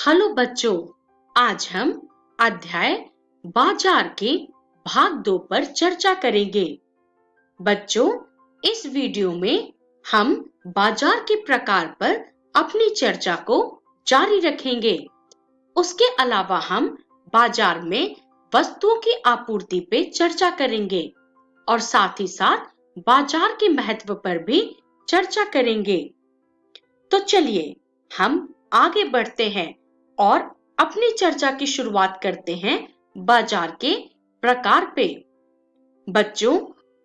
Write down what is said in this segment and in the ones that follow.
Hello बच्चों, आज हम अध्याय बाजार के भाग 2 पर चर्चा करेंगे। बच्चों, इस वीडियो में हम बाजार के प्रकार पर अपनी चर्चा को जारी रखेंगे। उसके अलावा हम बाजार में वस्तुओं की आपूर्ति पे चर्चा करेंगे और साथ ही साथ बाजार के महत्व पर भी चर्चा करेंगे। तो चलिए हम आगे बढ़ते हैं और अपनी चर्चा की शुरुआत करते हैं बाजार के प्रकार पे। बच्चों,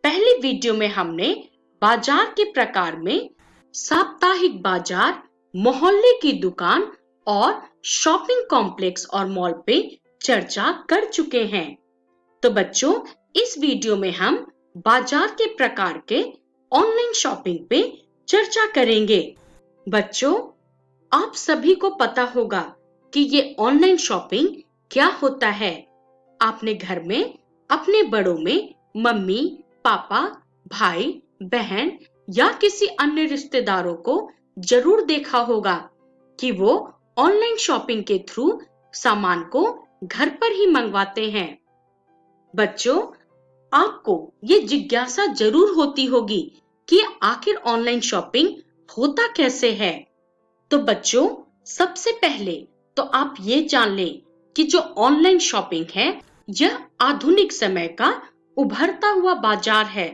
पहली वीडियो में हमने बाजार के प्रकार में साप्ताहिक बाजार, मोहल्ले की दुकान और शॉपिंग कॉम्प्लेक्स और मॉल पे चर्चा कर चुके हैं। तो बच्चों, इस वीडियो में हम बाजार के प्रकार के ऑनलाइन शॉपिंग पे चर्चा करेंगे। बच्चों, आप सभी को पता होगा कि ये ऑनलाइन शॉपिंग क्या होता है। आपने घर में अपने बड़ों में मम्मी, पापा, भाई, बहन या किसी अन्य रिश्तेदारों को जरूर देखा होगा कि वो ऑनलाइन शॉपिंग के थ्रू सामान को घर पर ही मंगवाते हैं। बच्चों, आपको ये जिज्ञासा जरूर होती होगी कि आखिर ऑनलाइन शॉपिंग होता कैसे है। तो बच्चों, सबसे पहले तो आप ये जान लें कि जो ऑनलाइन शॉपिंग है यह आधुनिक समय का उभरता हुआ बाजार है।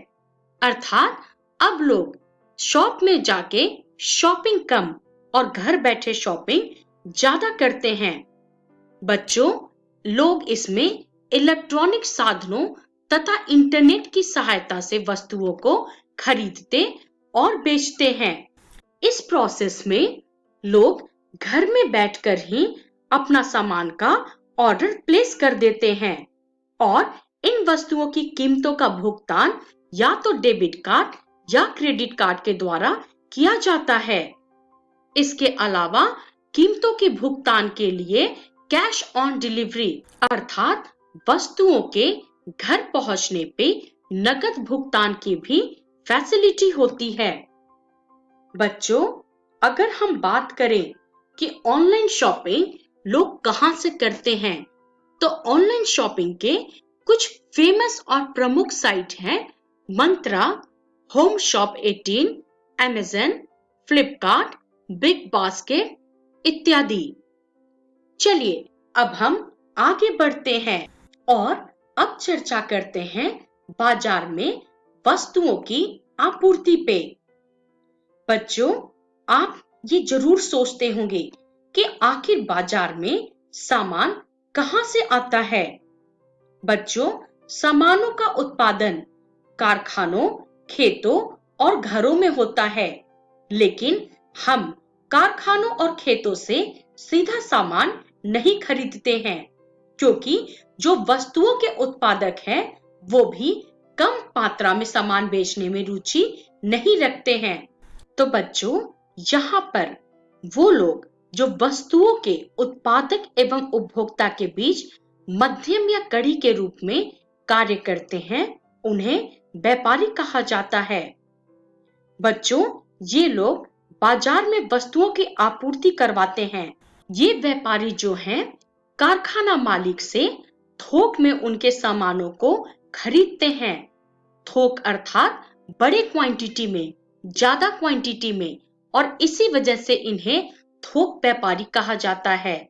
अर्थात अब लोग शॉप में जाके शॉपिंग कम और घर बैठे शॉपिंग ज्यादा करते हैं। बच्चों, लोग इसमें इलेक्ट्रॉनिक साधनों तथा इंटरनेट की सहायता से वस्तुओं को खरीदते और बेचते हैं। इस प्रोसेस में लोग घर में बैठकर ही अपना सामान का ऑर्डर प्लेस कर देते हैं और इन वस्तुओं की कीमतों का भुगतान या तो डेबिट कार्ड या क्रेडिट कार्ड के द्वारा किया जाता है। इसके अलावा कीमतों के भुगतान के लिए कैश ऑन डिलीवरी अर्थात वस्तुओं के घर पहुंचने पे नकद भुगतान की भी फैसिलिटी होती है। बच्चों, अगर हम बात करें कि ऑनलाइन शॉपिंग लोग कहां से करते हैं, तो ऑनलाइन शॉपिंग के कुछ फेमस और प्रमुख साइट हैं Myntra, home shop 18, Amazon, Flipkart, big basket इत्यादि। चलिए अब हम आगे बढ़ते हैं और अब चर्चा करते हैं बाजार में वस्तुओं की आपूर्ति पे। बच्चों, आप ये जरूर सोचते होंगे कि आखिर बाजार में सामान कहां से आता है। बच्चों, सामानों का उत्पादन कारखानों, खेतों और घरों में होता है, लेकिन हम कारखानों और खेतों से सीधा सामान नहीं खरीदते हैं, क्योंकि जो वस्तुओं के उत्पादक हैं, वो भी कम मात्रा में सामान बेचने में रुचि नहीं रखते हैं। तो बच्चों, यहाँ पर वो लोग जो वस्तुओं के उत्पादक एवं उपभोक्ता के बीच मध्यम या कड़ी के रूप में कार्य करते हैं, उन्हें व्यापारी कहा जाता है। बच्चों, ये लोग बाजार में वस्तुओं की आपूर्ति करवाते हैं। ये व्यापारी जो हैं, कारखाना मालिक से थोक में उनके सामानों को खरीदते हैं। थोक अर्थात बड़े क्वांटिटी में, ज्यादा क्वांटिटी में, और इसी वजह से इन्हें थोक व्यापारी कहा जाता है।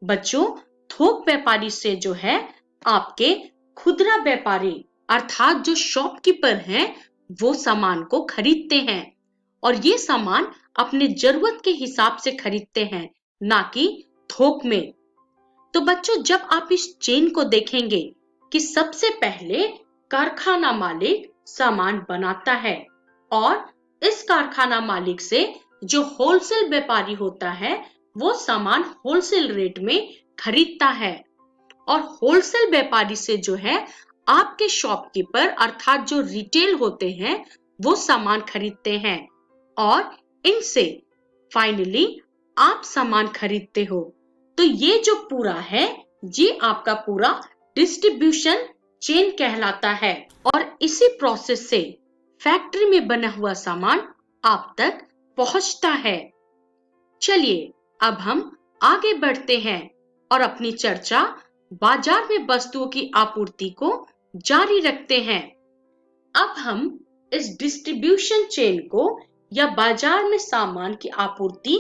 बच्चों, थोक व्यापारी से जो है आपके खुदरा व्यापारी अर्थात जो शॉपकीपर हैं, वो सामान को खरीदते हैं और ये सामान अपने जरूरत के हिसाब से खरीदते हैं, ना कि थोक में। तो बच्चों, जब आप इस चेन को देखेंगे कि सबसे पहले कारखाना मालिक सामान बनाता है और इस कारखाना मालिक से जो होलसेल व्यापारी होता है, वो सामान होलसेल रेट में खरीदता है और होलसेल व्यापारी से जो है आपके शॉपकीपर अर्थात जो रिटेल होते हैं, वो सामान खरीदते हैं और इनसे फाइनली आप सामान खरीदते हो। तो ये जो पूरा है, ये आपका पूरा डिस्ट्रीब्यूशन चेन कहलाता है और इसी प्रोसेस से फैक्ट्री में बना हुआ सामान आप तक पहुंचता है। चलिए अब हम आगे बढ़ते हैं और अपनी चर्चा बाजार में वस्तुओं की आपूर्ति को जारी रखते हैं। अब हम इस डिस्ट्रीब्यूशन चेन को या बाजार में सामान की आपूर्ति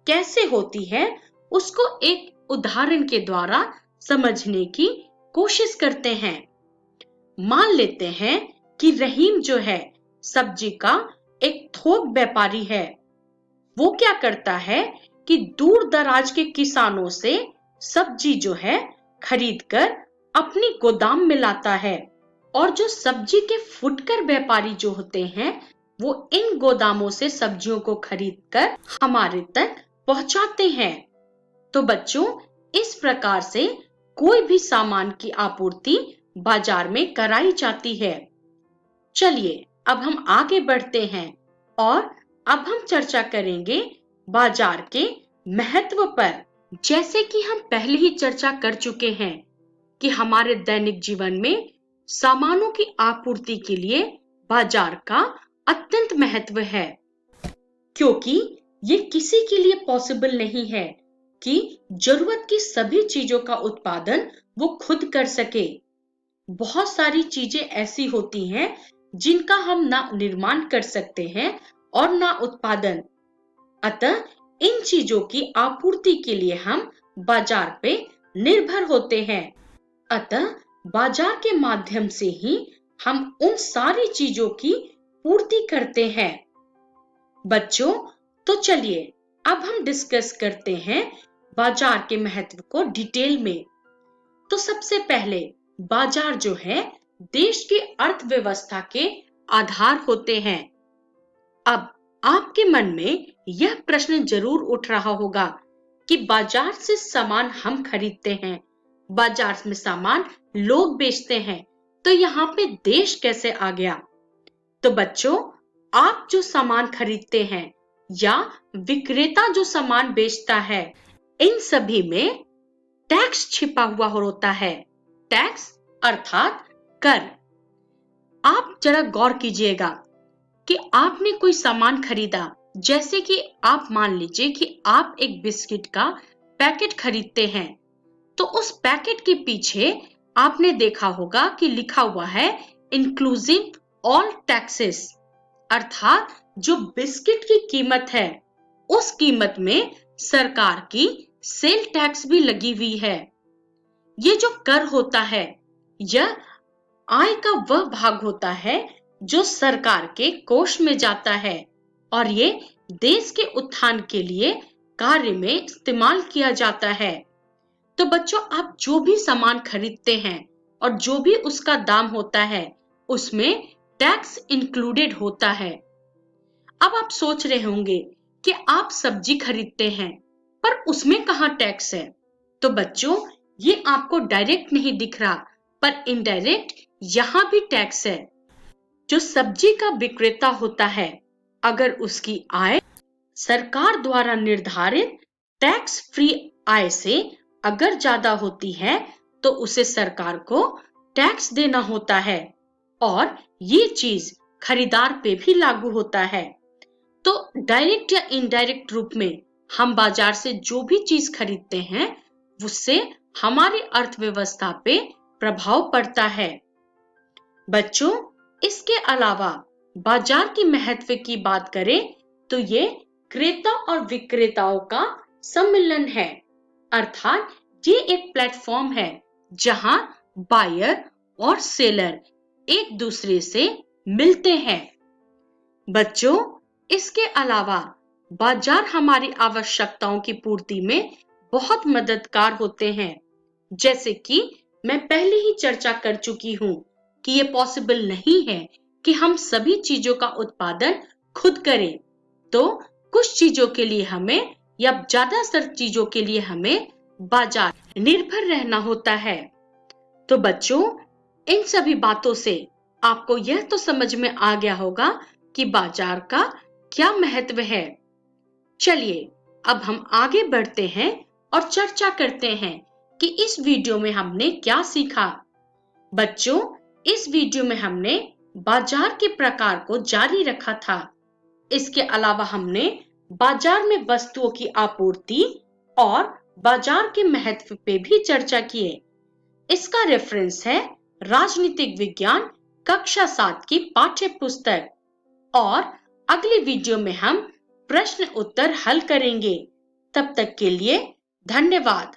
कैसे होती है उसको एक उदाहरण के द्वारा समझने की कोशिश करते हैं। मान लेते हैं कि रहीम जो है सब्जी का एक थोक व्यापारी है। वो क्या करता है कि दूर दराज के किसानों से सब्जी जो है खरीद कर अपनी गोदाम में लाता है और जो सब्जी के फुटकर व्यापारी जो होते हैं वो इन गोदामों से सब्जियों को खरीद कर हमारे तक पहुंचाते हैं। तो बच्चों, इस प्रकार से कोई भी सामान की आपूर्ति बाजार में कराई जाती है। चलिए अब हम आगे बढ़ते हैं और अब हम चर्चा करेंगे बाजार के महत्व पर। जैसे कि हम पहले ही चर्चा कर चुके हैं कि हमारे दैनिक जीवन में सामानों की आपूर्ति के लिए बाजार का अत्यंत महत्व है, क्योंकि ये किसी के लिए पॉसिबल नहीं है कि जरूरत की सभी चीजों का उत्पादन वो खुद कर सके। बहुत सारी चीजें ऐसी होती हैं जिनका हम ना निर्माण कर सकते हैं और ना उत्पादन। अतः इन चीजों की आपूर्ति के लिए हम बाजार पे निर्भर होते हैं। अतः बाजार के माध्यम से ही हम उन सारी चीजों की पूर्ति करते हैं। बच्चों, तो चलिए अब हम डिस्कस करते हैं बाजार के महत्व को डिटेल में। तो सबसे पहले बाजार जो है देश की अर्थव्यवस्था के आधार होते हैं। अब आपके मन में यह प्रश्न जरूर उठ रहा होगा कि बाजार से सामान हम खरीदते हैं, बाजार में सामान लोग बेचते हैं, तो यहाँ पे देश कैसे आ गया? तो बच्चों, आप जो सामान खरीदते हैं या विक्रेता जो सामान बेचता है, इन सभी में टैक्स छिपा हुआ होता है। टैक्स अर्थात कर। आप जरा गौर कीजिएगा कि आपने कोई सामान खरीदा, जैसे कि आप मान लीजिए कि आप एक बिस्किट का पैकेट खरीदते हैं, तो उस पैकेट के पीछे आपने देखा होगा कि लिखा हुआ है इंक्लूसिव ऑल टैक्सेस, अर्थात जो बिस्किट की कीमत है उस कीमत में सरकार की सेल टैक्स भी लगी हुई है। ये जो कर होता है यह आय का वह भाग होता है जो सरकार के कोष में जाता है और ये देश के उत्थान के लिए कार्य में इस्तेमाल किया जाता है। तो बच्चों, आप जो भी सामान खरीदते हैं और जो भी उसका दाम होता है उसमें टैक्स इंक्लूडेड होता है। अब आप सोच रहे होंगे कि आप सब्जी खरीदते हैं पर उसमें कहाँ टैक्स है? तो बच्चों, ये आपको डायरेक्ट नहीं दिख रहा, पर इनडायरेक्ट यहाँ भी टैक्स है। जो सब्जी का विक्रेता होता है, अगर उसकी आय सरकार द्वारा निर्धारित टैक्स फ्री आय से अगर ज्यादा होती है तो उसे सरकार को टैक्स देना होता है और ये चीज खरीदार पे भी लागू होता है। तो डायरेक्ट या इनडायरेक्ट रूप में हम बाजार से जो भी चीज खरीदते हैं उससे हमारी अर्थव्यवस्था पे प्रभाव पड़ता है। बच्चों, इसके अलावा बाजार की महत्व की बात करें तो ये क्रेता और विक्रेताओं का सम्मिलन है, अर्थात ये एक प्लेटफॉर्म है जहां बायर और सेलर एक दूसरे से मिलते हैं। बच्चों, इसके अलावा बाजार हमारी आवश्यकताओं की पूर्ति में बहुत मददगार होते हैं। जैसे कि मैं पहले ही चर्चा कर चुकी हूँ कि ये पॉसिबल नहीं है कि हम सभी चीजों का उत्पादन खुद करें, तो कुछ चीजों के लिए हमें या ज्यादातर चीजों के लिए हमें बाजार निर्भर रहना होता है। तो बच्चों, इन सभी बातों से आपको यह तो समझ में आ गया होगा कि बाजार का क्या महत्व है। चलिए अब हम आगे बढ़ते हैं और चर्चा करते हैं कि इस वीडियो में हमने क्या सीखा। बच्चों, इस वीडियो में हमने बाजार के प्रकार को जारी रखा था। इसके अलावा हमने बाजार में वस्तुओं की आपूर्ति और बाजार के महत्व पे भी चर्चा किए। इसका रेफरेंस है राजनीतिक विज्ञान कक्षा 7 की पाठ्य पुस्तक। और अगली वीडियो में हम प्रश्न उत्तर हल करेंगे। तब तक के लिए धन्यवाद।